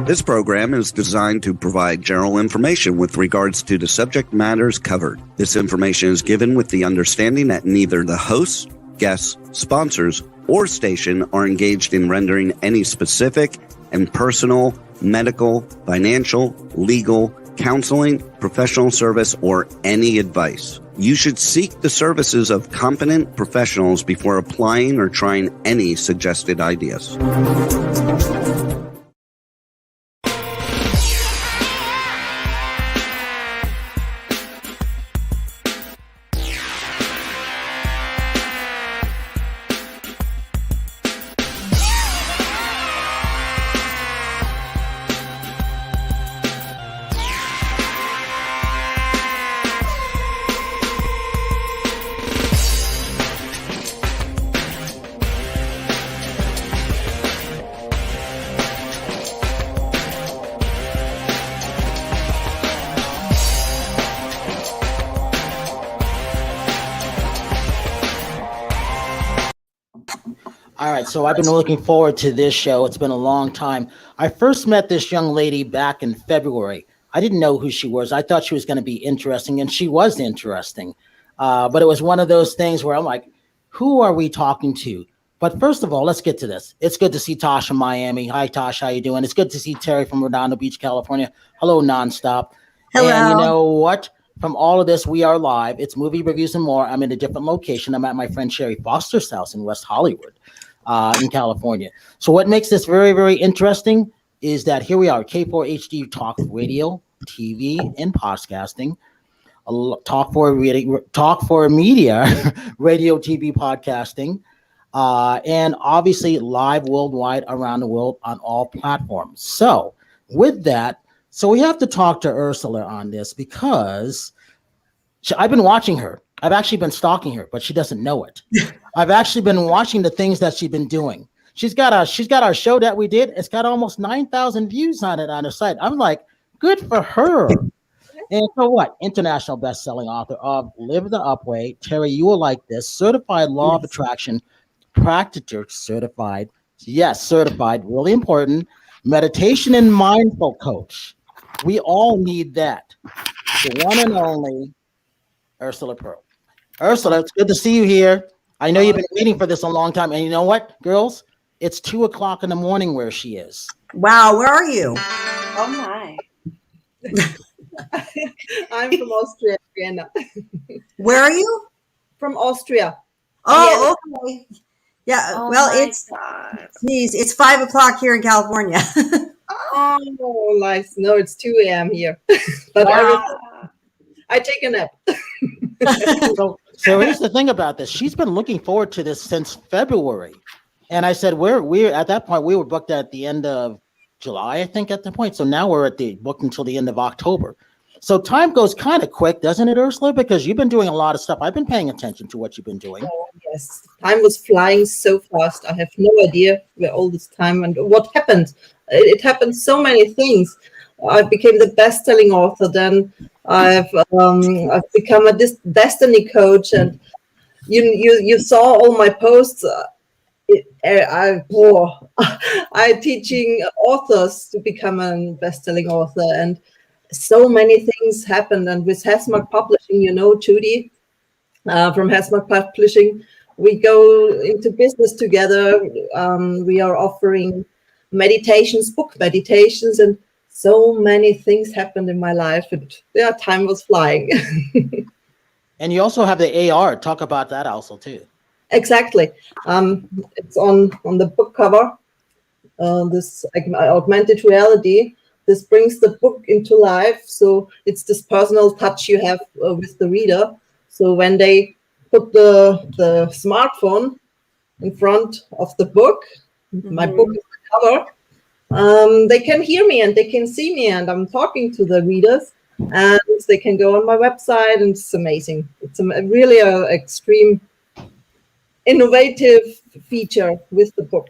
This program is designed to provide general information with regards to the subject matters covered. This information is given with the understanding that neither the hosts, guests, sponsors, or station are engaged in rendering any specific and personal, medical, financial, legal, counseling, professional service, or any advice. You should seek the services of competent professionals before applying or trying any suggested ideas. All right, so I've been looking forward to this show. It's been a long time. I first met this young lady back in February. I didn't know who she was. I thought she was going to be interesting, and she was interesting. But it was one of those things where I'm like, who are we talking to? But first of all, let's get to this. It's good to see Tasha in Miami. Hi, Tasha. How you doing? It's good to see Terri from Redondo Beach, California. Hello, Nonstop. Hello. And you know what? From all of this, we are live. It's movie reviews and more. I'm in a different location. I'm at my friend Sherry Foster's house in West Hollywood. In California. So what makes this very, very interesting is that here we are, K4HD Talk Radio, TV, and podcasting. Talk for media, radio, TV, podcasting, and obviously live worldwide around the world on all platforms. So with that, so we have to talk to Ursula on this because I've been watching her. I've actually been stalking her, but she doesn't know it. I've actually been watching the things that she's been doing. She's got our show that we did. It's got almost 9,000 views on it on her site. I'm like, good for her. And so what? International best-selling author of Live the Upway. Terri, you will like this. Certified Law of Attraction Practitioner certified. Yes, certified. Really important. Meditation and Mindful Coach. We all need that. The one and only Ursula Perl. Ursula, it's good to see you here. I know you've been waiting for this a long time. And you know what, girls? It's 2:00 in the morning where she is. Wow, where are you? Oh my. I'm from Austria, Vienna. Where are you? From Austria. Oh, okay. Yeah, Oh well, my it's God. geez, it's 5:00 here in California. Oh, nice. No, it's 2 a.m. here. But I take a nap. So here's the thing about this. She's been looking forward to this since February. And I said, we're at that point, we were booked at the end of July, I think, at the point. So now we're booked until the end of October. So time goes kind of quick, doesn't it, Ursula? Because you've been doing a lot of stuff. I've been paying attention to what you've been doing. Oh, yes. Time was flying so fast. I have no idea where all this time and what happened. It happened so many things. I became the best-selling author. Then I've become a destiny coach, and you saw all my posts. I'm teaching authors to become a best-selling author, and so many things happened. And with Hesmark Publishing, you know, Judy from Hesmark Publishing, we go into business together. We are offering meditations, book meditations, and so many things happened in my life. And yeah, time was flying. And you also have the AR. Talk about that also too. Exactly. It's on the book cover. This augmented reality. This brings the book into life. So it's this personal touch you have with the reader. So when they put the smartphone in front of the book, my book is the cover. They can hear me and they can see me, and I'm talking to the readers, and they can go on my website, and it's amazing. It's really an extreme innovative feature with the book.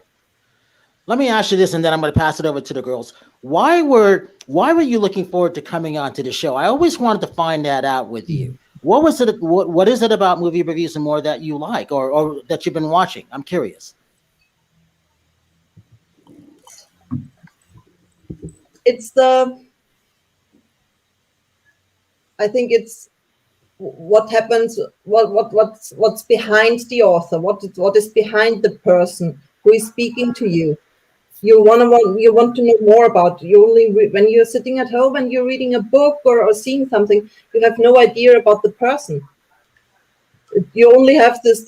Let me ask you this, and then I'm going to pass it over to the girls. Why were you looking forward to coming on to the show? I always wanted to find that out with you. What was it? What is it about movie reviews and more that you like, or that you've been watching? I'm curious. I think it's what happens, what's behind the author, what is behind the person who is speaking to you. You want to know more about. You only when you're sitting at home and you're reading a book or seeing something, you have no idea about the person. You only have this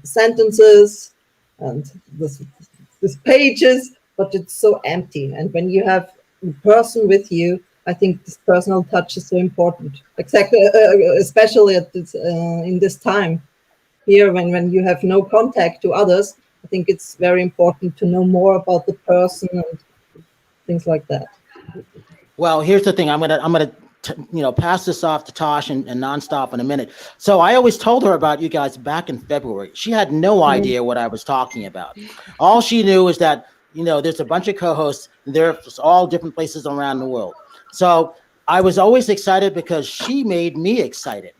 sentences and this pages, but it's so empty. And when you have a person with you, I think this personal touch is so important. Exactly, especially at this, in this time here, when you have no contact to others. I think it's very important to know more about the person and things like that. Well, here's the thing. I'm gonna pass this off to Tosh and Nonstop in a minute. So I always told her about you guys back in February. She had no idea what I was talking about. All she knew is that there's a bunch of co-hosts. They're all different places around the world. So I was always excited because she made me excited.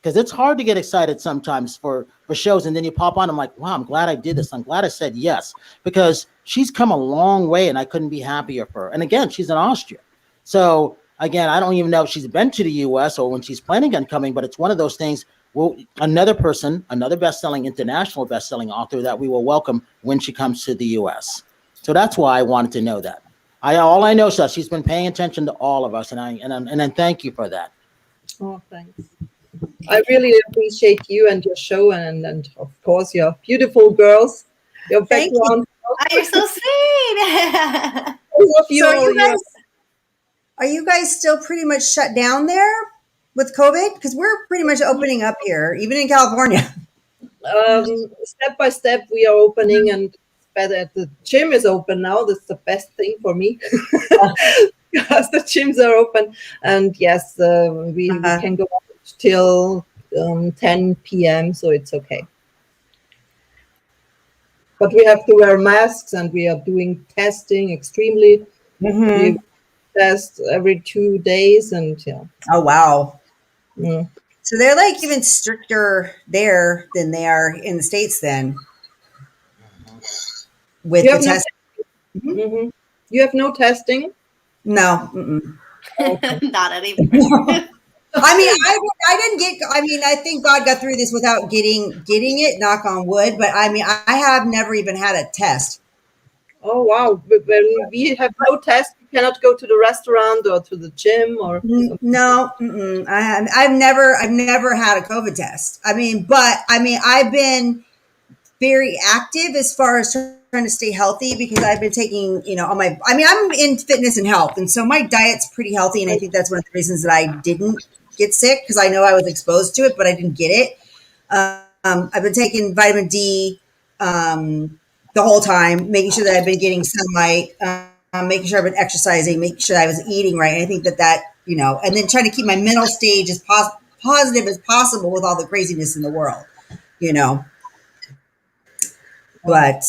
Because it's hard to get excited sometimes for shows, and then you pop on. I'm like, wow, I'm glad I did this. I'm glad I said yes, because she's come a long way, and I couldn't be happier for her. And again, she's in Austria. So again, I don't even know if she's been to the U.S. or when she's planning on coming, but it's one of those things. Well, another international best-selling author that we will welcome when she comes to the U.S. So that's why I wanted to know that. All I know is that she's been paying attention to all of us, and I thank you for that. Oh, thanks. I really appreciate you and your show, and of course your beautiful girls. Your background. Oh, you're so sweet. I love you. So are you guys still pretty much shut down there with COVID? Because we're pretty much opening up here, even in California. Step by step, we are opening, and better. The gym is open now. That's the best thing for me. Because the gyms are open, and yes, we can go out till 10 p.m. so it's okay. But we have to wear masks, and we are doing testing extremely. We test every 2 days, and yeah. Oh wow! So they're like even stricter there than they are in the States. Then with the testing, you have no testing. No. Okay. Not anymore. I mean, I didn't get. I mean, I think God got through this without getting it. Knock on wood. But I mean, I have never even had a test. Oh wow! But when we have no test, we cannot go to the restaurant or to the gym or. No, I've never had a COVID test. I mean, I've been very active as far as trying to stay healthy, because I've been taking, I'm in fitness and health. And so my diet's pretty healthy. And I think that's one of the reasons that I didn't get sick, because I know I was exposed to it, but I didn't get it. I've been taking vitamin D the whole time, making sure that I've been getting sunlight, making sure I've been exercising, making sure I was eating right. And I think that, and then trying to keep my mental stage as positive as possible with all the craziness in the world, But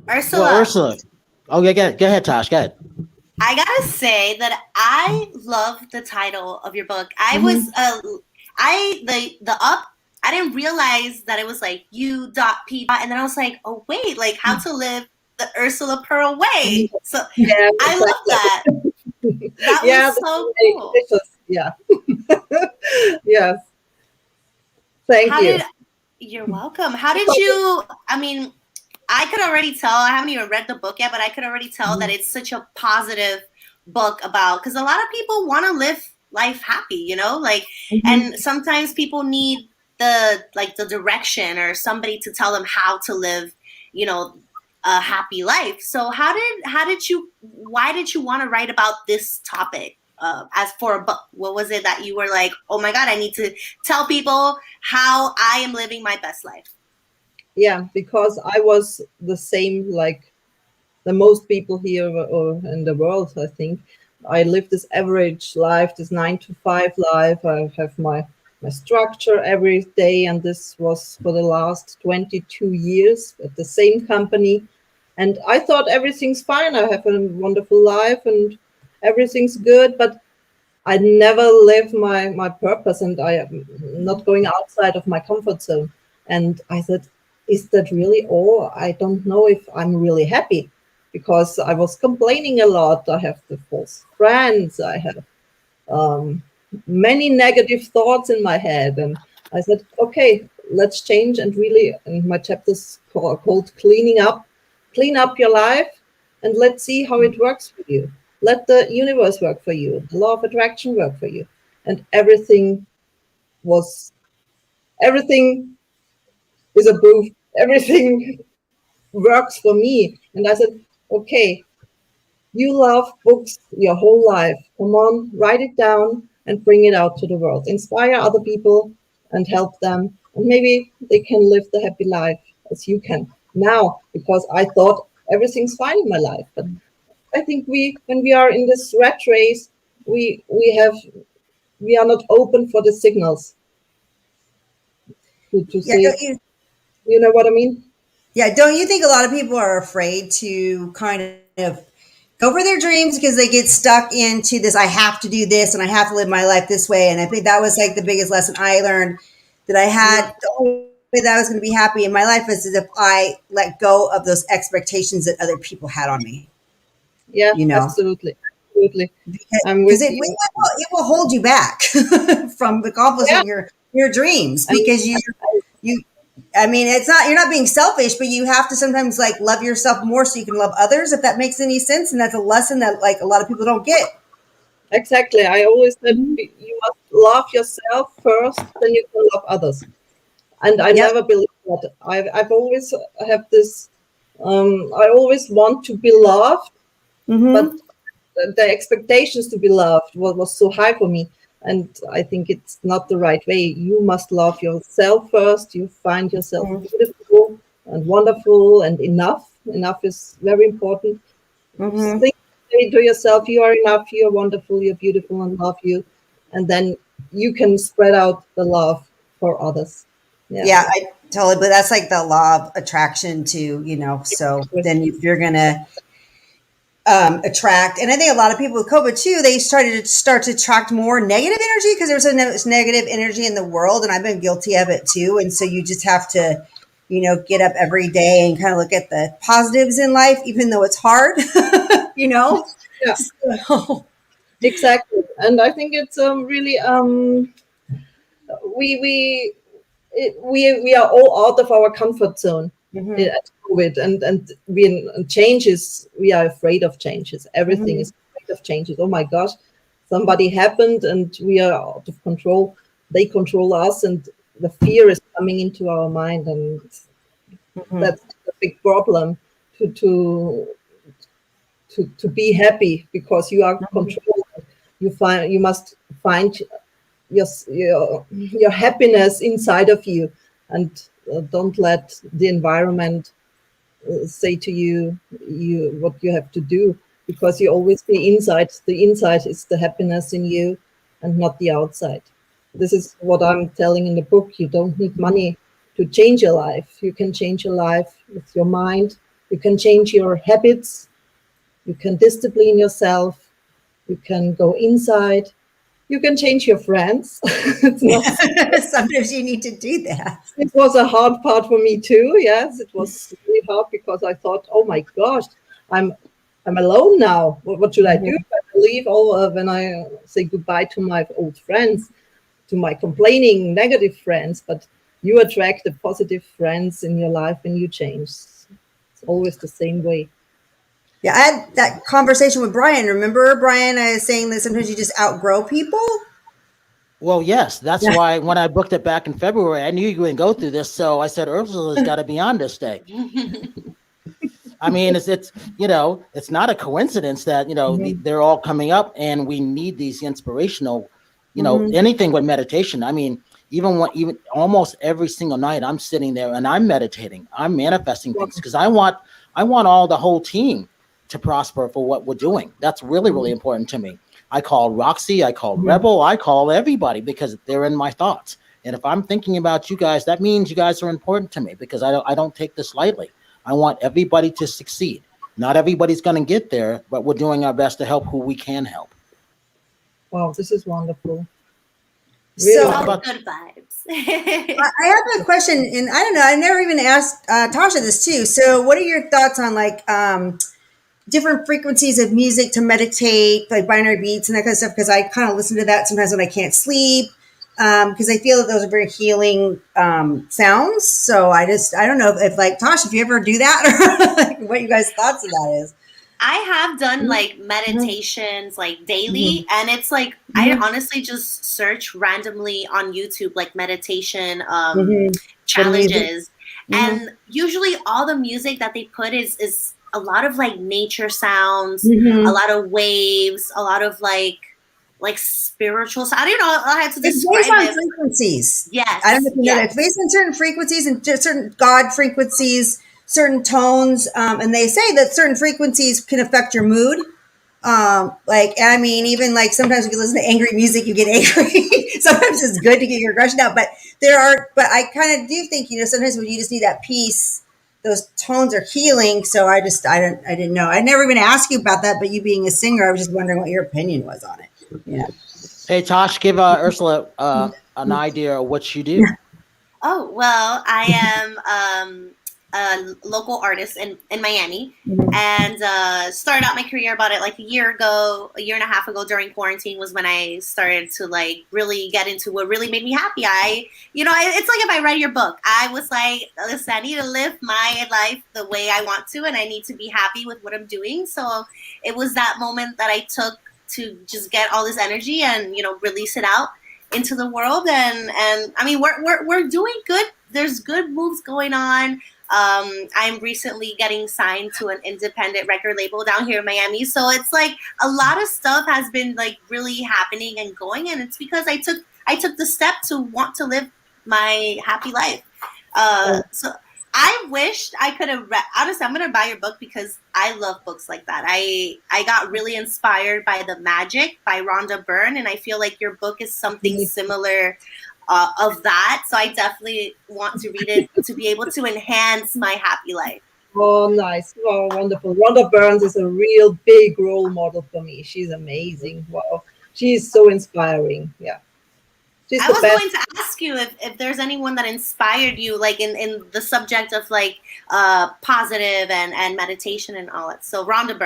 Ursula. Well, Ursula. Oh, yeah, go ahead, Tosh. Go ahead. I gotta say that I love the title of your book. I was I didn't realize that it was like U.P. And then I was like, oh wait, like how to live the Ursula Perl way. So yeah, I love that. That was so cool. Yeah. Yes. Thank you. You're welcome. How did you, I could already tell, I haven't even read the book yet, but I could already tell that it's such a positive book about, because a lot of people want to live life happy, and sometimes people need the direction or somebody to tell them how to live, a happy life. So why did you want to write about this topic? As for a book, what was it that you were like, oh my God, I need to tell people how I am living my best life? Yeah, because I was the same like the most people here or in the world, I think. I live this average life, this 9-to-5 life. I have my structure every day, and this was for the last 22 years at the same company. And I thought everything's fine. I have a wonderful life and everything's good, but I never live my purpose, and I am not going outside of my comfort zone. And I said, is that really all? I don't know if I'm really happy, because I was complaining a lot. I have the false friends. I have many negative thoughts in my head. And I said, okay, let's change. And really, and my chapter's called Clean Up Your Life, and let's see how it works for you. Let the universe work for you, the law of attraction work for you. And everything is approved. Everything works for me. And I said, okay, you love books your whole life. Come on, write it down and bring it out to the world. Inspire other people and help them. And maybe they can live the happy life as you can now, because I thought everything's fine in my life. But I think when we are in this rat race, we are not open for the signals to say, you know what I mean? Yeah, don't you think a lot of people are afraid to kind of go for their dreams because they get stuck into this, I have to do this and I have to live my life this way? And I think that was like the biggest lesson I learned, that I had the only way that I was going to be happy in my life is if I let go of those expectations that other people had on me. Yeah, you know, absolutely. Because it will hold you back from accomplishing your dreams, because I mean, you're not being selfish, but you have to sometimes like love yourself more so you can love others, if that makes any sense. And that's a lesson that like a lot of people don't get. Exactly. I always said you must love yourself first, then you can love others. And I never believed that. I've always have this, I always want to be loved, but the expectations to be loved was so high for me. And I think it's not the right way. You must love yourself first. You find yourself beautiful and wonderful and enough. Enough is very important. Say to yourself, you are enough, you're wonderful, you're beautiful, and love you. And then you can spread out the love for others. Yeah, I totally. But that's like the law of attraction too, So then you're going to attract. And I think a lot of people with COVID too, they start to attract more negative energy because there's a negative energy in the world. And I've been guilty of it too. And so you just have to, get up every day and kind of look at the positives in life, even though it's hard, Yeah. So. Exactly. And I think it's really, we are all out of our comfort zone at COVID, and we are afraid of changes. Everything is afraid of changes. Oh my gosh, somebody happened and we are out of control. They control us, and the fear is coming into our mind, and that's a big problem to be happy, because you are controlled. You must find your happiness inside of you, and don't let the environment say to you what you have to do, because you always be inside. The inside is the happiness in you, and not the outside. This is what I'm telling in the book. You don't need money to change your life. You can change your life with your mind. You can change your habits. You can discipline yourself. You can go inside. You can change your friends. Sometimes you need to do that. It was a hard part for me too. Yes, it was really hard, because I thought, oh my gosh, I'm alone now. What should I do? I leave when I say goodbye to my old friends, to my complaining negative friends. But you attract the positive friends in your life when you change. It's always the same way. Yeah, I had that conversation with Brian. Remember, Brian, I was saying that sometimes you just outgrow people? Well, yes. That's why when I booked it back in February, I knew you wouldn't go through this. So I said, Ursula's got to be on this day. I mean, it's it's not a coincidence that, they're all coming up, and we need these inspirational, anything with meditation. I mean, even almost every single night I'm sitting there and I'm meditating, I'm manifesting things, because I want the whole team to prosper for what we're doing. That's really, really important to me. I call Roxy, I call Rebel, I call everybody, because they're in my thoughts. And if I'm thinking about you guys, that means you guys are important to me, because I don't take this lightly. I want everybody to succeed. Not everybody's going to get there, but we're doing our best to help who we can help. Wow, this is wonderful. So All good vibes. I have a question, and I don't know. I never even asked Tasha this too. So, what are your thoughts on like different frequencies of music to meditate, like binary beats and that kind of stuff? Because I kind of listen to that sometimes when I can't sleep, because I feel that those are very healing sounds. So I don't know if like Tasha, if you ever do that, or like what you guys' thoughts of that is. I have done like meditations like daily, and it's like I honestly just search randomly on YouTube like meditation challenges, and usually all the music that they put is a lot of like nature sounds, a lot of waves, a lot of like spiritual. So I don't know how to describe It's based on it. frequencies. Yes, I don't know if you know that. It's based on certain frequencies and certain God frequencies, certain tones, and they say that certain frequencies can affect your mood. Like, I mean, even like sometimes if you listen to angry music, you get angry. Sometimes it's good to get your aggression out, but but I kind of do think, sometimes when you just need that peace, those tones are healing. So I didn't know. I never even asked you about that, but you being a singer, I was just wondering what your opinion was on it. Yeah. Hey, Tosh, give Ursula an idea of what you do. Oh, well, I am a local artist in Miami, and started out my career about it like a year and a half ago during quarantine was when I started to like really get into what really made me happy. It's like if I read your book, I was like, listen, I need to live my life the way I want to, and I need to be happy with what I'm doing. So it was that moment that I took to just get all this energy and, release it out into the world. And I mean, we're doing good. There's good moves going on. I'm recently getting signed to an independent record label down here in Miami. So it's like a lot of stuff has been like really happening and going. And it's because I took the step to want to live my happy life. So I wished I could have read. Honestly, I'm going to buy your book because I love books like that. I got really inspired by The Magic by Rhonda Byrne, and I feel like your book is something similar of that. So I definitely want to read it to be able to enhance my happy life. Oh, nice. Wow, wonderful. Rhonda Burns is a real big role model for me. She's amazing. Wow. She's so inspiring. Yeah. She's I was going to ask you if there's anyone that inspired you, like in the subject of like positive and meditation and all that. So Rhonda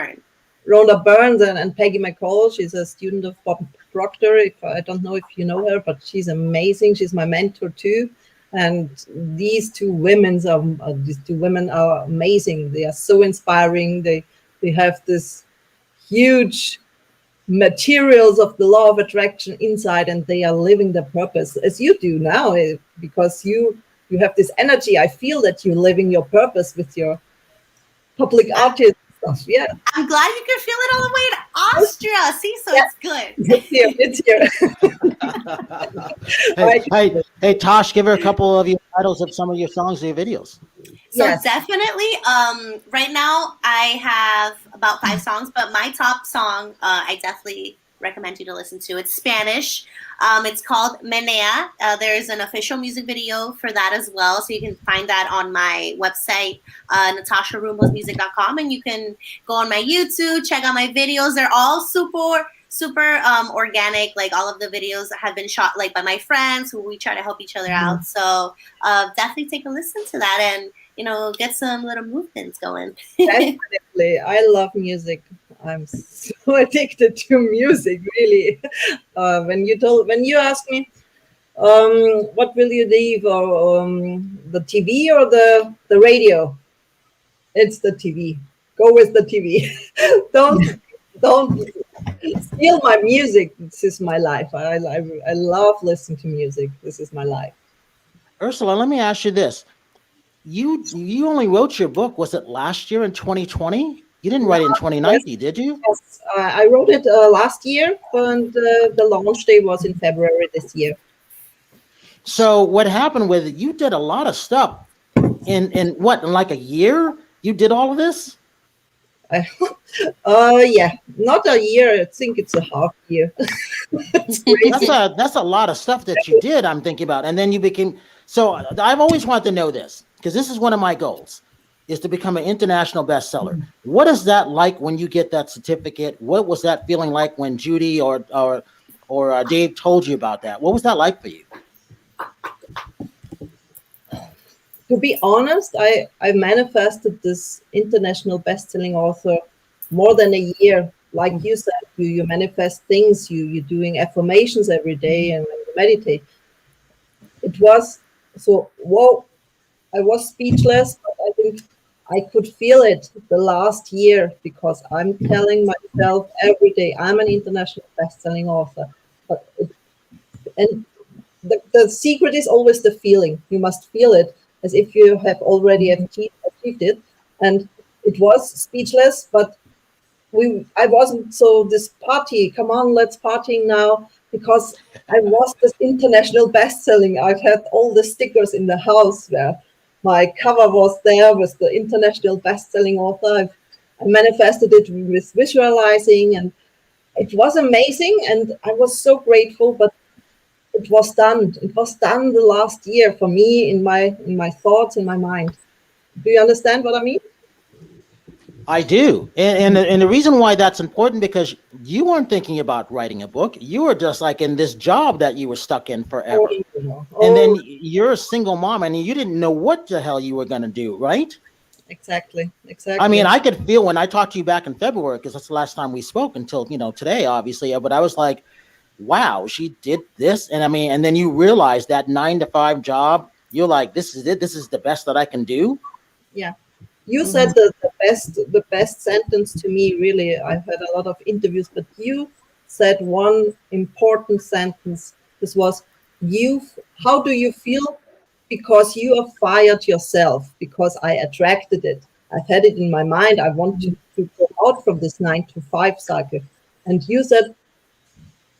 Burns and Peggy McCall. She's a student of Bob Proctor. I don't know if you know her, but she's amazing. She's my mentor too. And these two women are amazing. They are so inspiring. They have this huge materials of the law of attraction inside, and they are living their purpose as you do now, because you have this energy. I feel that you're living your purpose with your public artist stuff. Yeah, I'm glad you could feel it all the way in Austria. See, so it's good. It's here. Hey, Tosh, give her a couple of your titles of some of your songs or your videos. So definitely, right now I have about 5 songs, but my top song I definitely recommend you to listen to. It's Spanish. It's called Menea. There's an official music video for that as well, so you can find that on my website, NatashaRumbosmusic.com, and you can go on my YouTube, check out my videos. They're all super organic. Like all of the videos have been shot like by my friends who we try to help each other out. So definitely take a listen to that and get some little movements going. Definitely. I love music. I'm so addicted to music, really. When you ask me, what will you leave, or the TV or the radio? It's the TV. Go with the TV. Don't steal my music. This is my life. I love listening to music. This is my life. Ursula, let me ask you this. You only wrote your book, was it last year in 2020? You didn't write it in 2019, did you? Yes, I wrote it last year, and the launch day was in February this year. So what happened with it, you did a lot of stuff. In like a year? You did all of this? Yeah, not a year. I think it's a half year. That's a lot of stuff that you did, I'm thinking about. And then you became... So I've always wanted to know this, because this is one of my goals, is to become an international bestseller. What is that like when you get that certificate? What was that feeling like when Judy or or Dave told you about that? What was that like for you? To be honest, I manifested this international best-selling author more than a year. Like you said, you manifest things, you're doing affirmations every day and when you meditate. It was so, whoa, I was speechless, but I think I could feel it the last year because I'm telling myself every day I'm an international best-selling author. But and the secret is always the feeling. You must feel it as if you have already achieved it. And it was speechless, but I wasn't so this party, come on, let's partying now, because I was this international best-selling. I've had all the stickers in the house where my cover was there with the international best-selling author. I manifested it with visualizing, and it was amazing, and I was so grateful. But it was done. It was done the last year for me in my thoughts, in my mind. Do you understand what I mean? I do. And the reason why that's important, because you weren't thinking about writing a book. You were just like in this job that you were stuck in forever. And then you're a single mom and you didn't know what the hell you were going to do, right? Exactly. I mean, I could feel when I talked to you back in February, because that's the last time we spoke until, today, obviously. But I was like, wow, she did this. And I mean, and then you realize that 9-to-5 job, you're like, this is it. This is the best that I can do. Yeah. You said the best sentence to me, really. I've had a lot of interviews, but you said one important sentence. This was, how do you feel? Because you have fired yourself, because I attracted it. I've had it in my mind. I want to go out from this 9-to-5 cycle. And you said,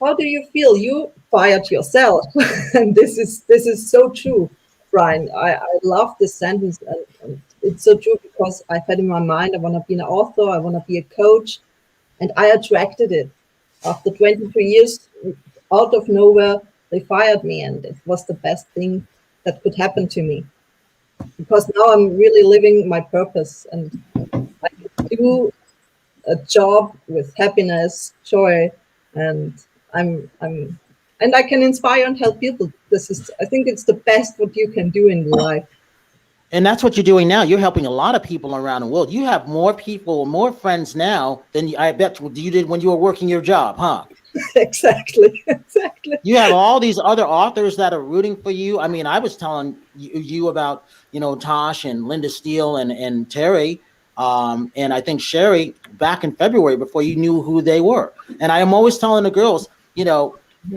how do you feel? You fired yourself. And this is so true, Brian. I love this sentence. And it's so true, because I've had in my mind, I want to be an author, I want to be a coach, and I attracted it. After 23 years, out of nowhere, they fired me, and it was the best thing that could happen to me. Because now I'm really living my purpose, and I can do a job with happiness, joy, and and I can inspire and help people. I think it's the best what you can do in life. And that's what you're doing now. You're helping a lot of people around the world. You have more people, more friends now than I bet you did when you were working your job, huh? Exactly. You have all these other authors that are rooting for you. I mean, I was telling you about, Tosh and Linda Steele and Terri, and I think Sherry back in February before you knew who they were. And I am always telling the girls,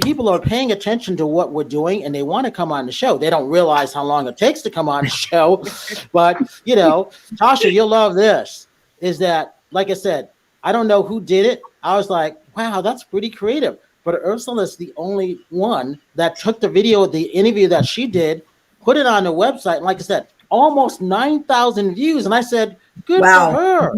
people are paying attention to what we're doing and they want to come on the show. They don't realize how long it takes to come on the show. But, Tasha, you'll love this, is that, like I said, I don't know who did it. I was like, wow, that's pretty creative. But Ursula is the only one that took the video of the interview that she did, put it on the website. And like I said, almost 9,000 views. And I said, good for her.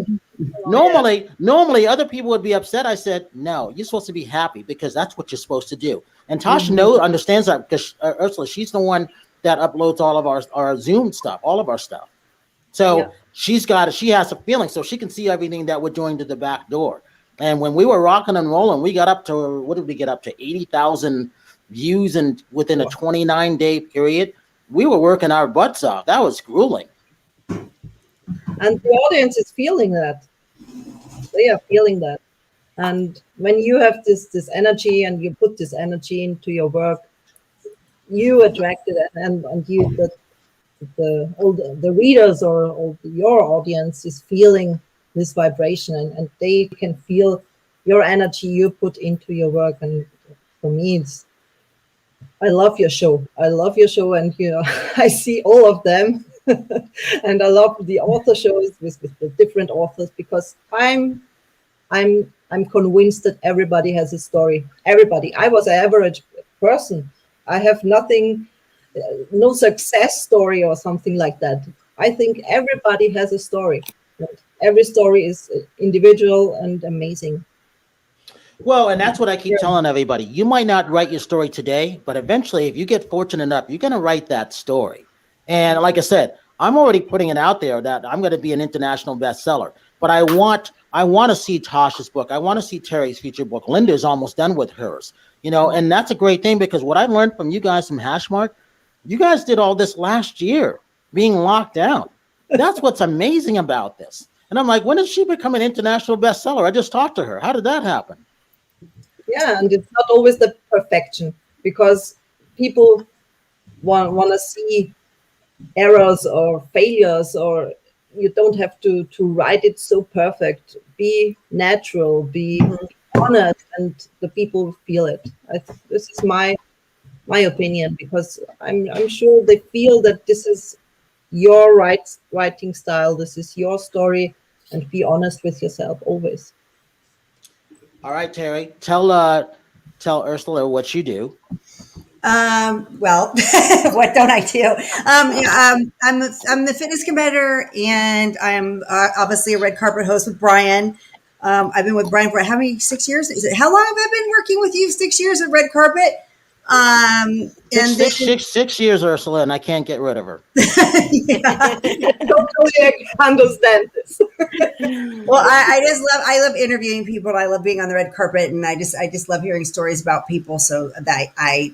Normally other people would be upset. I said, no, you're supposed to be happy, because that's what you're supposed to do. And Tasha understands that, because Ursula, she's the one that uploads all of our Zoom stuff, all of our stuff. So she has a feeling, so she can see everything that we're doing to the back door. And when we were rocking and rolling, we got up to, what did we get up to? 80,000 views within a 29-day period. We were working our butts off. That was grueling. And the audience is feeling that. They are feeling that. And when you have this energy and you put this energy into your work, you attract it, and you the readers or your audience is feeling this vibration, and they can feel your energy you put into your work. And for me, I love your show. And I see all of them. And I love the author shows with the different authors, because I'm convinced that everybody has a story. Everybody. I was an average person. I have nothing, no success story or something like that. I think everybody has a story. Every story is individual and amazing. Well, and that's what I keep telling everybody. You might not write your story today, but eventually, if you get fortunate enough, you're going to write that story. And like I said, I'm already putting it out there that I'm going to be an international bestseller. But I want I want to see Tasha's book. I want to see Terri's future book. Linda's almost done with hers, and that's a great thing because what I learned from you guys from Hashmark, you guys did all this last year being locked down. That's what's amazing about this. And I'm like, when did she become an international bestseller? I just talked to her. How did that happen? Yeah, and it's not always the perfection because people want to see errors or failures, or you don't have to write it so perfect. Be natural, be honest, and the people feel it. This is my opinion, because I'm sure they feel that this is your writing style, this is your story, and be honest with yourself always. All right, Terri, tell Ursula what you do. Well, what don't I do? I'm the fitness competitor, and I'm obviously a red carpet host with Brian. I've been with Brian for how many? 6 years? How long have I been working with you? 6 years of red carpet. And Six years, Ursula, and I can't get rid of her. Totally understand this. Well, I love interviewing people, and I love being on the red carpet, and I just love hearing stories about people. So that I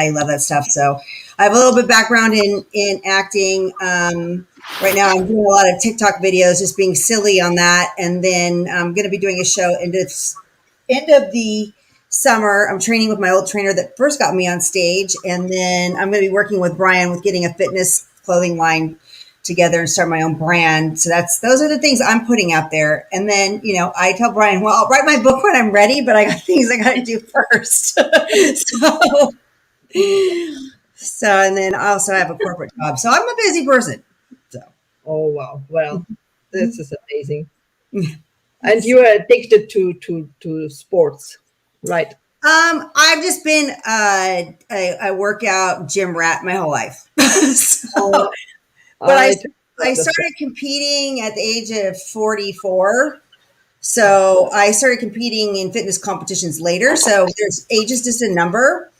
love that stuff. So I have a little bit background in acting. Right now I'm doing a lot of TikTok videos, just being silly on that. And then I'm going to be doing a show end of the summer. I'm training with my old trainer that first got me on stage. And then I'm going to be working with Brian with getting a fitness clothing line together and start my own brand. So those are the things I'm putting out there. And then, I tell Brian, well, I'll write my book when I'm ready, but I got things I got to do first. So, and then I also have a corporate job. So I'm a busy person. So. Oh, wow. Well, this is amazing. And you are addicted to sports, right? I've just been a workout gym rat my whole life. But I started competing at the age of 44. So I started competing in fitness competitions later. So age is just a number.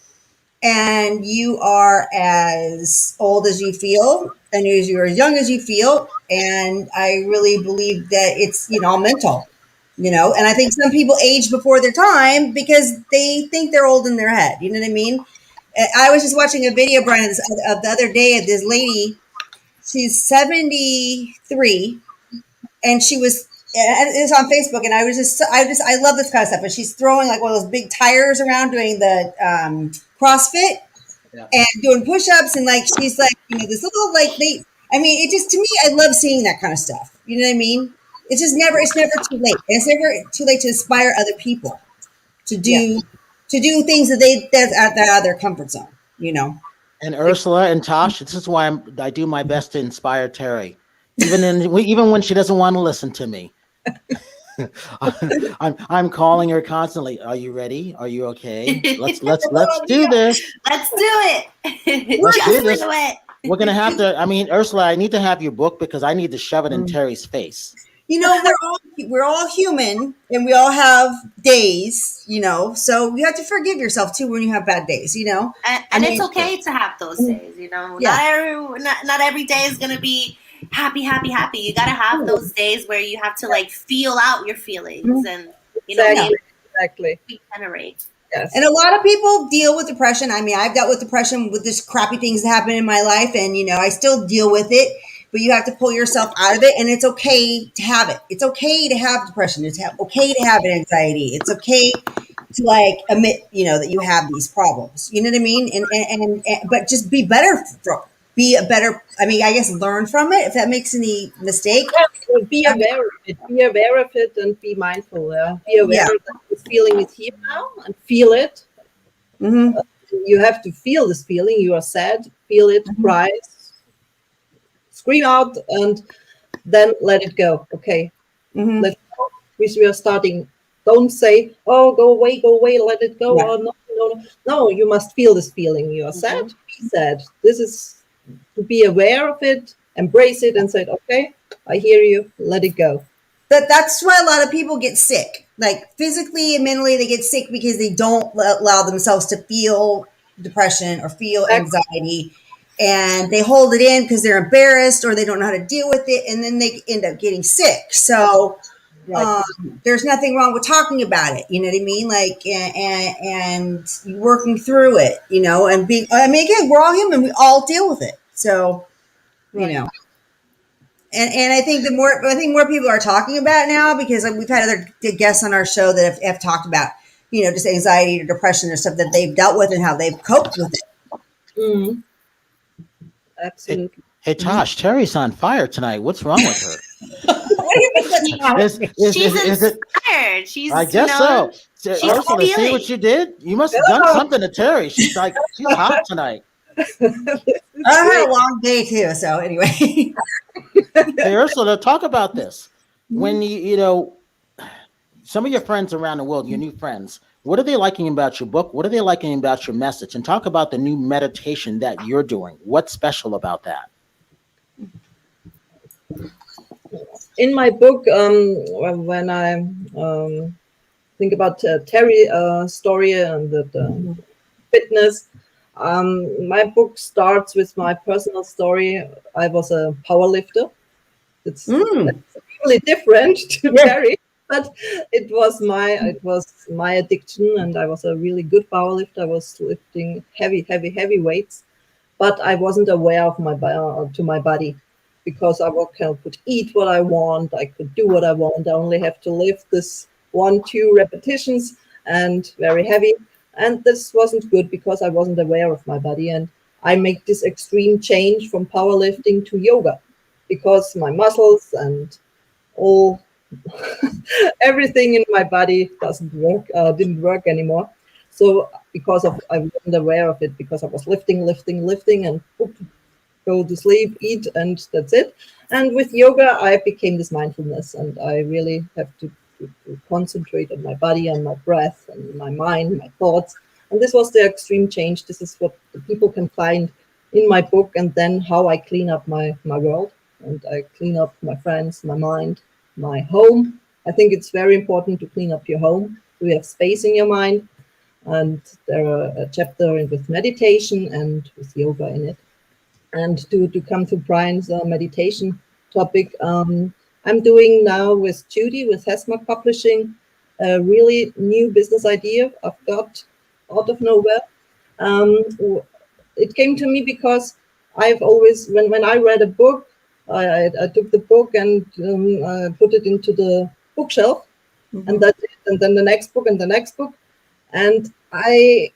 And you are as old as you feel, and you're as young as you feel. And I really believe that it's, all mental, and I think some people age before their time because they think they're old in their head. You know what I mean? I was just watching a video, Brian, of the other day of this lady. She's 73, and she was, it's on Facebook, and I love this kind of stuff. And she's throwing like one of those big tires around doing the CrossFit and doing push-ups, and like she's like, this little it just, to me, I love seeing that kind of stuff. You know what I mean? It's never too late. And it's never too late to inspire other people to do things that's out of their comfort zone. And Ursula and Tosh, this is why I do my best to inspire Terri, even when she doesn't want to listen to me. I'm calling her constantly. Are you ready? Are you okay? Let's do this. Let's do it. Let's do this. We're gonna have to. Ursula, I need to have your book because I need to shove it in Terri's face. We're all human, and we all have days. So you have to forgive yourself too when you have bad days. And it's okay to have those days. Not every day is gonna be happy. You gotta have those days where you have to feel out your feelings and exactly regenerate. Yes. And a lot of people deal with depression. I've dealt with depression with this crappy things that happen in my life, and I still deal with it. But you have to pull yourself out of it, and it's okay to have it. It's okay to have depression. It's okay to have anxiety. It's okay to admit, that you have these problems. You know what I mean? And but just be better. Be a better. I guess learn from it. If that makes any mistake, be aware of it. Be aware of it and be mindful. Be aware that this feeling is here now and feel it. Mm-hmm. You have to feel this feeling. You are sad. Feel it. Cry. Scream out, and then let it go. Okay. Mm-hmm. Let's go. We are starting. Don't say, "Oh, go away, let it go." Yeah. Oh, no. You must feel this feeling. You are sad. Be sad. This is to be aware of it, embrace it, and say, "Okay, I hear you. Let it go." That's why a lot of people get sick, physically and mentally. They get sick because they don't allow themselves to feel depression or feel anxiety. And they hold it in because they're embarrassed or they don't know how to deal with it. And then they end up getting sick. So Right. There's nothing wrong with talking about it. You know what I mean? Like, and working through it, you know, and being, I mean, again, we're all human. We all deal with it. So, you know, and I think more people are talking about it now because we've had other guests on our show that have talked about, you know, just anxiety or depression or stuff that they've dealt with and how they've coped with it. Mm, absolutely. Hey, Tosh, Terry's on fire tonight. What's wrong with her? She's inspired. She's, I guess so. she's Ursula, see what you did? You must have done something to Terry. She's hot tonight. I had a long day too. So anyway, Hey, Ursula, talk about this. When you know, some of your friends around the world, your new friends, what are they liking about your book? What are they liking about your message? And talk about the new meditation that you're doing. What's special about that? In my book, when I think about Terri story and the fitness, my book starts with my personal story. I was a power lifter. It's really different to Terri, but it was my addiction, and I was a really good power lifter. I was lifting heavy weights, but I wasn't aware of my body. Because I could eat what I want, I could do what I want. I only have to lift this 1-2 repetitions and very heavy. And this wasn't good because I wasn't aware of my body. And I make this extreme change from powerlifting to yoga because my muscles and all everything in my body didn't work anymore. So because I wasn't aware of it, because I was lifting and go to sleep, eat, and that's it. And with yoga, I became this mindfulness, and I really have to concentrate on my body and my breath and my mind, my thoughts. And this was the extreme change. This is what the people can find in my book, and then how I clean up my world, and I clean up my friends, my mind, my home. I think it's very important to clean up your home. You have space in your mind, and there are a chapter with meditation and with yoga in it. And to come to Brian's meditation topic, I'm doing now with Judy, with Hesmark Publishing, a really new business idea I've got out of nowhere. It came to me because I've always, when I read a book, I took the book and put it into the bookshelf, and that's it. And then the next book and the next book. And I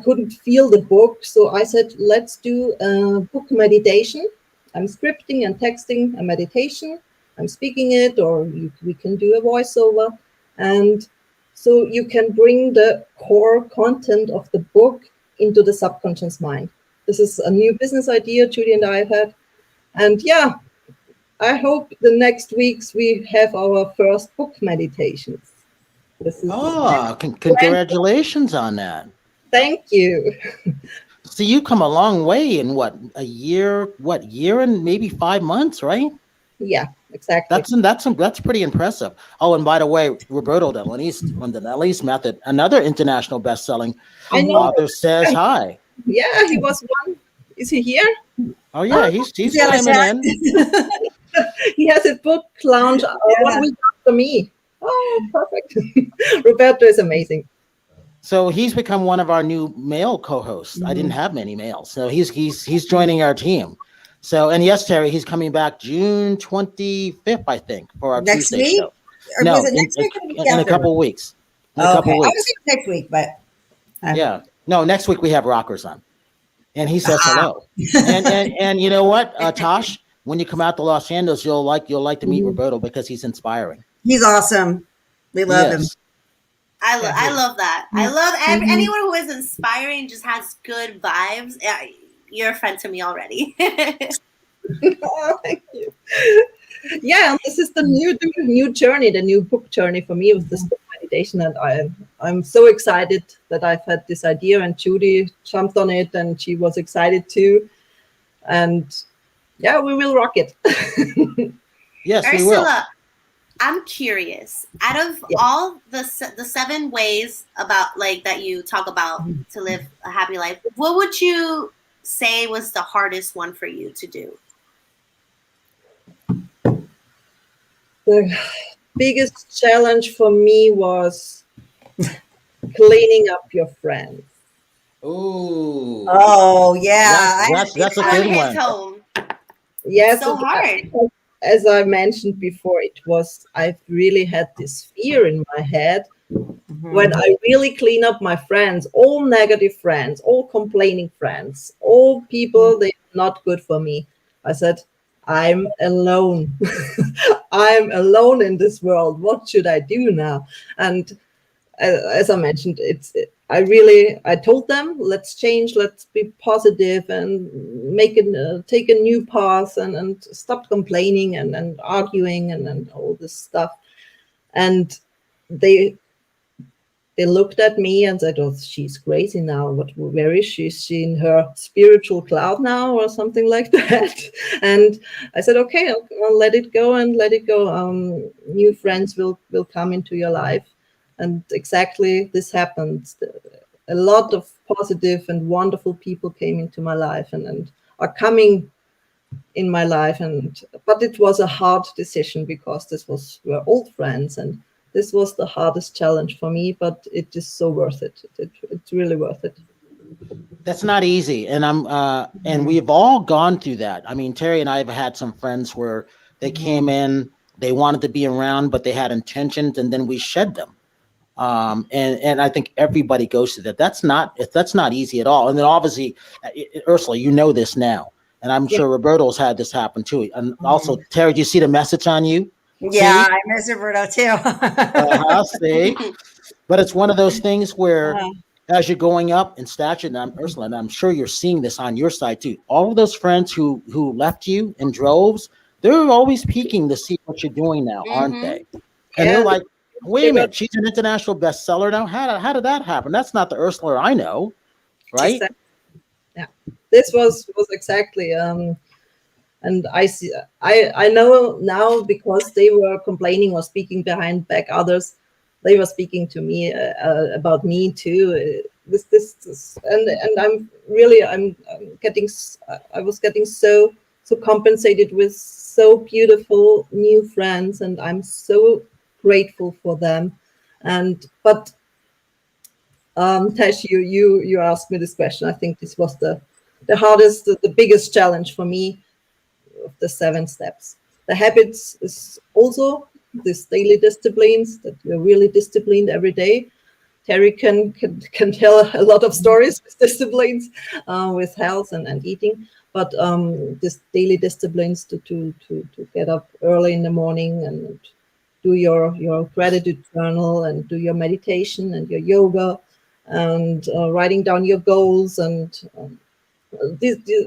couldn't feel the book, so I said, let's do a book meditation. I'm scripting and texting a meditation. I'm speaking it, or we can do a voiceover. And so you can bring the core content of the book into the subconscious mind. This is a new business idea Judy and I had. And yeah, I hope the next weeks we have our first book meditations. Congratulations on that. Thank you. So you come a long way in a year and maybe 5 months, right? Yeah, exactly. That's pretty impressive. Oh, and by the way, Roberto from the Nelly's Method, another international best-selling author, says hi. Yeah, he was one. Is he here? Oh yeah, he's chiming in. He has a book launch 1 week after me. Oh, perfect. Roberto is amazing. So he's become one of our new male co-hosts. I didn't have many males, so he's joining our team. So, and yes, Terry, he's coming back June 25th, I think, for our next Tuesday week? show. Or no, was it next week or in a couple of weeks. I was thinking next week, but yeah, no, next week we have Rockers on, and he says hello. and you know what, Tosh, when you come out to Los Angeles, you'll like to meet Roberto because he's inspiring. He's awesome. We love him. I love that. I love anyone who is inspiring, just has good vibes. You're a friend to me already. Oh, thank you. Yeah, this is the new journey, the new book journey for me with this book meditation, and I'm so excited that I've had this idea, and Judy jumped on it, and she was excited too, and yeah, we will rock it. Yes, Ursula, we will. I'm curious. Out of all the 7 ways about that you talk about to live a happy life, what would you say was the hardest one for you to do? biggest challenge for me was cleaning up your friends. Ooh. Oh yeah, That's a One good hits one. home. Yes, So hard. as I mentioned before, I really had this fear in my head. When I really clean up my friends, all negative friends, all complaining friends, all people, they're not good for me. I said, I'm alone. I'm alone in this world. What should I do now? And as I mentioned, I told them, let's change, let's be positive and take a new path and stop complaining and arguing and all this stuff. And they looked at me and said, "Oh, she's crazy now. Where is she? Is she in her spiritual cloud now, or something like that?" And I said, "Okay, I'll let it go and let it go. New friends will come into your life." And exactly this happened. A lot of positive and wonderful people came into my life and are coming in my life. But it was a hard decision because were old friends, and this was the hardest challenge for me, but it is so worth it. It's really worth it. That's not easy, and and we've all gone through that. I mean, Terry and I have had some friends where they came in, they wanted to be around, but they had intentions, and then we shed them. And I think everybody goes through that. That's not easy at all. And then obviously, Ursula, you know this now, and I'm sure Roberto's had this happen too. And also, Terry, do you see the message on you? Yeah, See? I miss Roberto too. See, but it's one of those things where, as you're going up in stature, and Ursula, and I'm sure you're seeing this on your side too. All of those friends who left you in droves, they're always peeking to see what you're doing now, aren't they? And they're like, "Wait a minute, she's an international bestseller now. How did that happen? That's not the Ursula I know, right?" Exactly. Yeah, this was exactly. And I know now, because they were complaining or speaking behind back others, they were speaking to me about me too. And I was getting so compensated with so beautiful new friends, and I'm so grateful for them. But Tash, you asked me this question. I think this was the hardest, the biggest challenge for me of the 7 steps. The habits is also this daily disciplines, that you're really disciplined every day. Terri can tell a lot of stories with disciplines, with health and eating. But this daily disciplines to get up early in the morning and do your gratitude journal and do your meditation and your yoga and writing down your goals and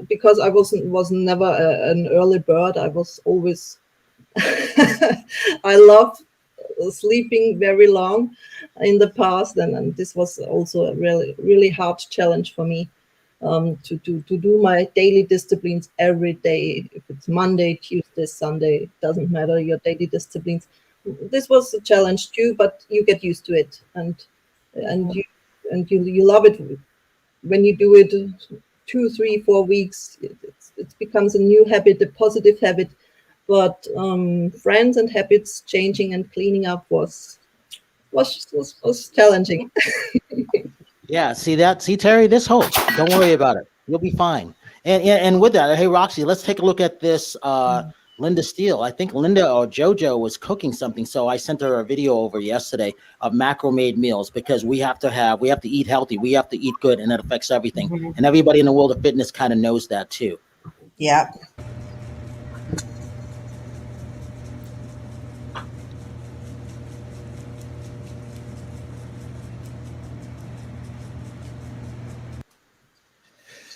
because I was never an early bird. I was always I love sleeping very long in the past, and this was also a really hard challenge for me, to do my daily disciplines every day. If it's Monday, Tuesday, Sunday, doesn't matter, your daily disciplines. This was a challenge too, but you get used to it, and you love it when you do it 2, 3, 4 weeks. It becomes a new habit, a positive habit. But friends and habits changing and cleaning up was challenging. Yeah, see that? See, Terry, this hope. Don't worry about it. You'll be fine. And with that, hey, Roxy, let's take a look at this. Linda Steele. I think Linda or JoJo was cooking something, so I sent her a video over yesterday of macro made meals, because we have to eat healthy, we have to eat good, and it affects everything. And everybody in the world of fitness kind of knows that too. Yeah.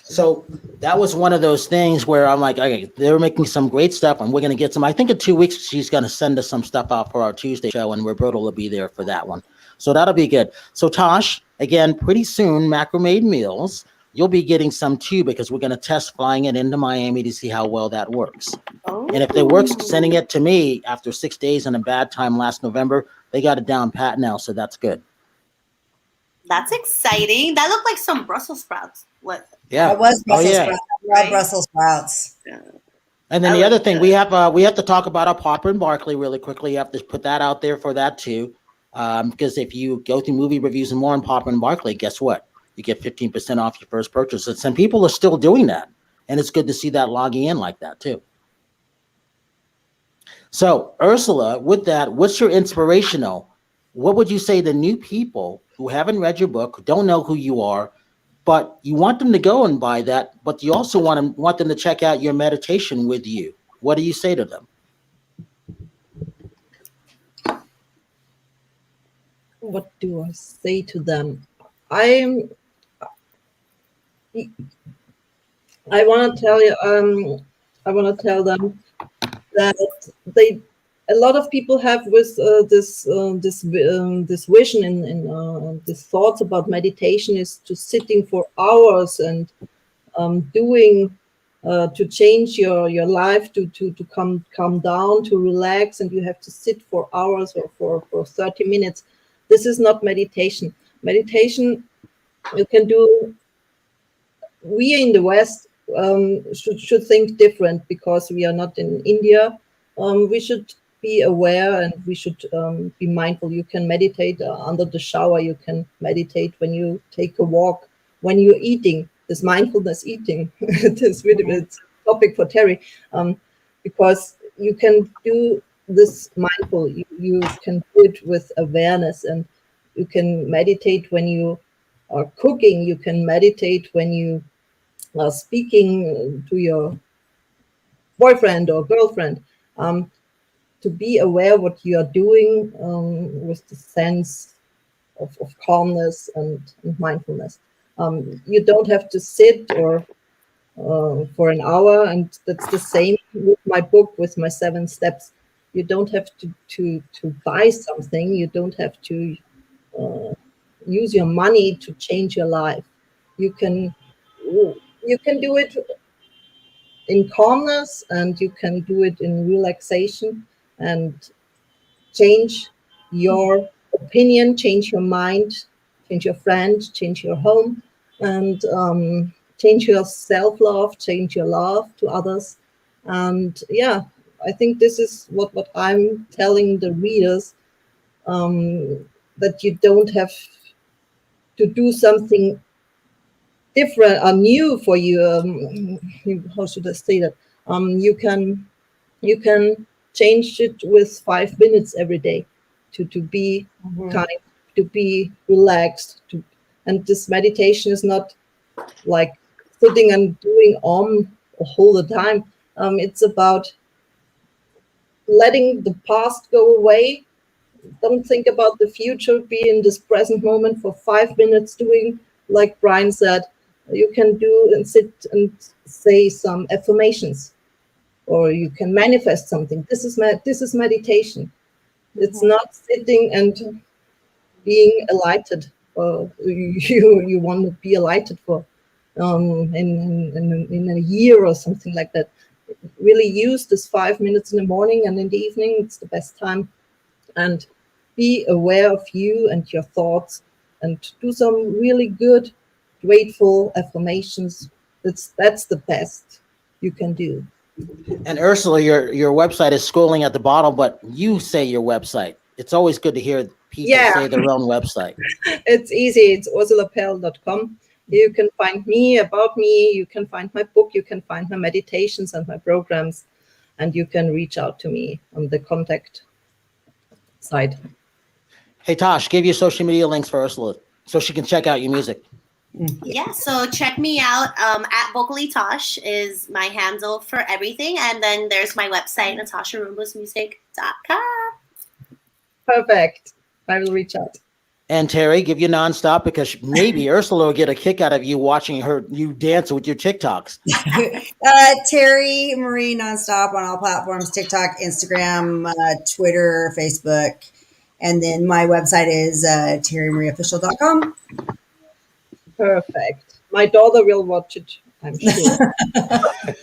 So that was one of those things where I'm like, okay, they're making some great stuff, and we're going to get some. I think in 2 weeks, she's going to send us some stuff out for our Tuesday show, and Roberto will be there for that one. So that'll be good. So Tosh, again, pretty soon, macro made meals, you'll be getting some too, because we're going to test flying it into Miami to see how well that works. And if it works, sending it to me after 6 days and a bad time last November, they got it down pat now, so that's good. That's exciting. That looked like some Brussels sprouts. What? Yeah. It was Brussels sprouts. I love Right? Brussels sprouts. And And then the other thing we have to talk about our Popper and Barkley really quickly. You have to put that out there for that too, because if you go through movie reviews and more on Popper and Barkley, guess what? You get 15% off your first purchase. And some people are still doing that, and it's good to see that logging in like that too. So Ursula, with that, what's your inspirational? What would you say to new people who haven't read your book, who don't know who you are, but you want them to go and buy that, but you also want them to check out your meditation with you? What do you say to them? What do I say to them? I want to tell you. I want to tell them that a lot of people have with this vision in this thoughts about meditation is to sitting for hours and doing to change your life, to calm down, to relax, and you have to sit for hours or for 30 minutes. This is not meditation. Meditation you can do. We in the West should think different because we are not in India. We should be aware and we should be mindful. You can meditate under the shower. You can meditate when you take a walk, when you're eating. This mindfulness eating, this it's a topic for Terri, because you can do this mindful. You can do it with awareness, and you can meditate when you are cooking. You can meditate when you are speaking to your boyfriend or girlfriend. To be aware what you are doing with the sense of calmness and mindfulness. You don't have to sit or for an hour, and that's the same with my book, with my 7 steps. You don't have to buy something. You don't have to use your money to change your life. You can do it in calmness, and you can do it in relaxation, and change your opinion, change your mind, change your friend, change your home, and change your self-love, change your love to others. And yeah, I think this is what I'm telling the readers, that you don't have to do something different or new for you. How should I say that? You can change it with 5 minutes every day to be kind, to be relaxed. And this meditation is not like sitting and doing all the time. It's about letting the past go away. Don't think about the future. Be in this present moment for 5 minutes, doing like Brian said. You can do and sit and say some affirmations, or you can manifest something. This is meditation. It's not sitting and being enlightened. You want to be enlightened for in a year or something like that. Really use this 5 minutes in the morning and in the evening. It's the best time. And be aware of you and your thoughts, and do some really good, grateful affirmations. That's the best you can do. And Ursula, your website is scrolling at the bottom, but you say your website. It's always good to hear people say their own website. It's easy. It's ursulaperl.com. You can find me, about me. You can find my book. You can find my meditations and my programs. And you can reach out to me on the contact side. Hey, Tosh, give your social media links for Ursula so she can check out your music. Yeah, so check me out. At Vocally Tosh is my handle for everything. And then there's my website, natasharumbosmusic.com. Perfect. I will reach out. And Terri, give you nonstop, because maybe Ursula will get a kick out of you watching you dance with your TikToks. Terri Marie nonstop on all platforms: TikTok, Instagram, Twitter, Facebook. And then my website is terrimariaofficial.com. Perfect. My daughter will watch it, I'm sure.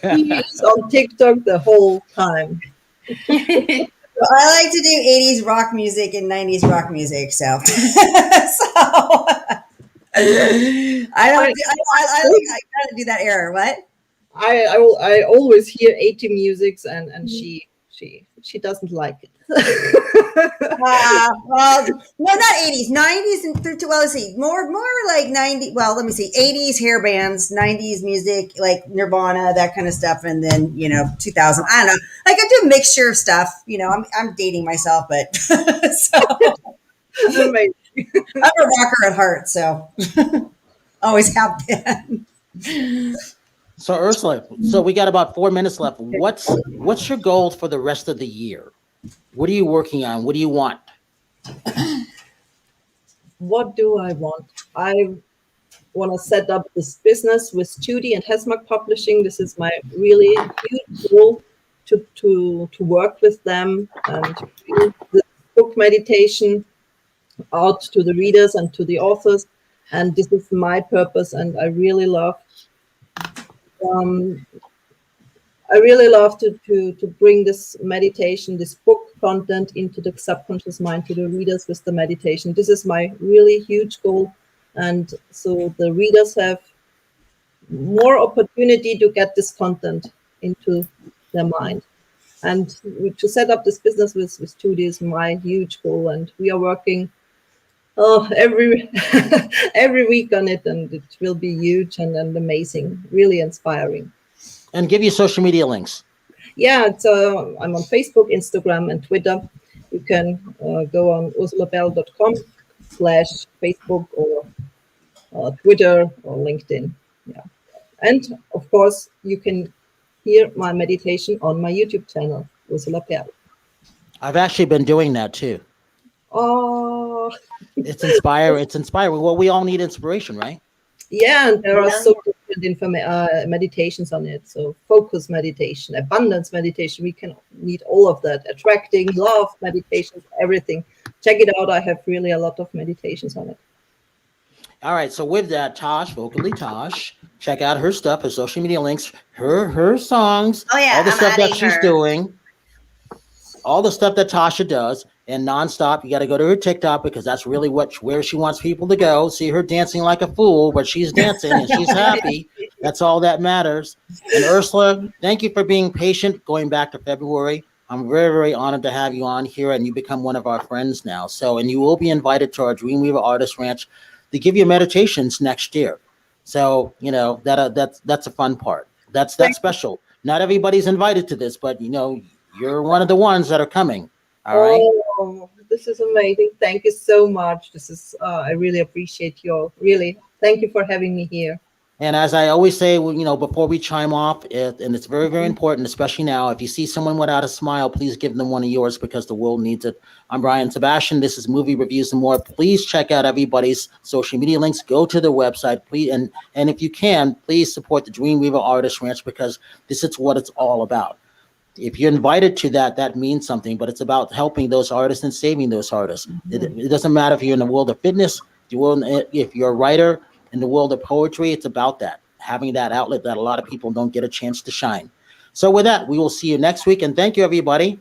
She's on TikTok the whole time. I like to do 80s rock music and 90s rock music, so I gotta do that error. What? I always hear 80 musics, and she doesn't like it. Well, no, not 80s, 90s, and through to, well, let's see, more like 90. Well, let me see, 80s hair bands, 90s music, like Nirvana, that kind of stuff, and then 2000. I don't know, like I do a mixture of stuff. I'm dating myself, but so Amazing. I'm a rocker at heart, so always have been. So Ursula, so we got about 4 minutes left. What's your goal for the rest of the year? What are you working on? What do you want? What do I want? I want to set up this business with Judy and Hesmark Publishing. This is my really huge goal, to work with them and to bring the book meditation out to the readers and to the authors. And this is my purpose, and I really love to bring this meditation, this book content into the subconscious mind, to the readers with the meditation. This is my really huge goal. And so the readers have more opportunity to get this content into their mind. And to set up this business with Judy is my huge goal. And we are working every every week on it, and it will be huge and amazing, really inspiring. And give you social media links. Yeah, I'm on Facebook, Instagram, and Twitter. You can go on ursulaperl.com/Facebook or Twitter or LinkedIn. Yeah, and of course you can hear my meditation on my YouTube channel, Ursula Perl. I've actually been doing that too. Oh, It's inspiring. It's inspiring. Well, we all need inspiration, right? yeah, and there are so different meditations on it. So focus meditation, abundance meditation. We can need all of that. Attracting, love meditation, everything. Check it out. I have really a lot of meditations on it. All right. So with that, vocally Tosh, check out her stuff, her social media links, her songs, Oh yeah, all the I'm stuff that adding she's her. doing, all the stuff that Tasha does. And nonstop, you got to go to her TikTok, because that's really where she wants people to go. See her dancing like a fool, but she's dancing and she's happy. That's all that matters. And Ursula, thank you for being patient going back to February. I'm very, very honored to have you on here, and you become one of our friends now. So, and you will be invited to our Dreamweaver Artist Ranch to give you meditations next year. So, that's a fun part. That's special. Not everybody's invited to this, but you're one of the ones that are coming. All right. Oh, this is amazing. Thank you so much. This is, I really appreciate thank you for having me here. And as I always say, before we chime off, and it's very, very important, especially now, if you see someone without a smile, please give them one of yours, because the world needs it. I'm Brian Sebastian. This is Movie Reviews and More. Please check out everybody's social media links. Go to their website, please. And if you can, please support the Dreamweaver Artist Ranch, because this is what it's all about. If you're invited to that means something, but it's about helping those artists and saving those artists. It doesn't matter if you're in the world of fitness, if you're a writer in the world of poetry, it's about that, having that outlet that a lot of people don't get a chance to shine. So with that, we will see you next week, and thank you, everybody.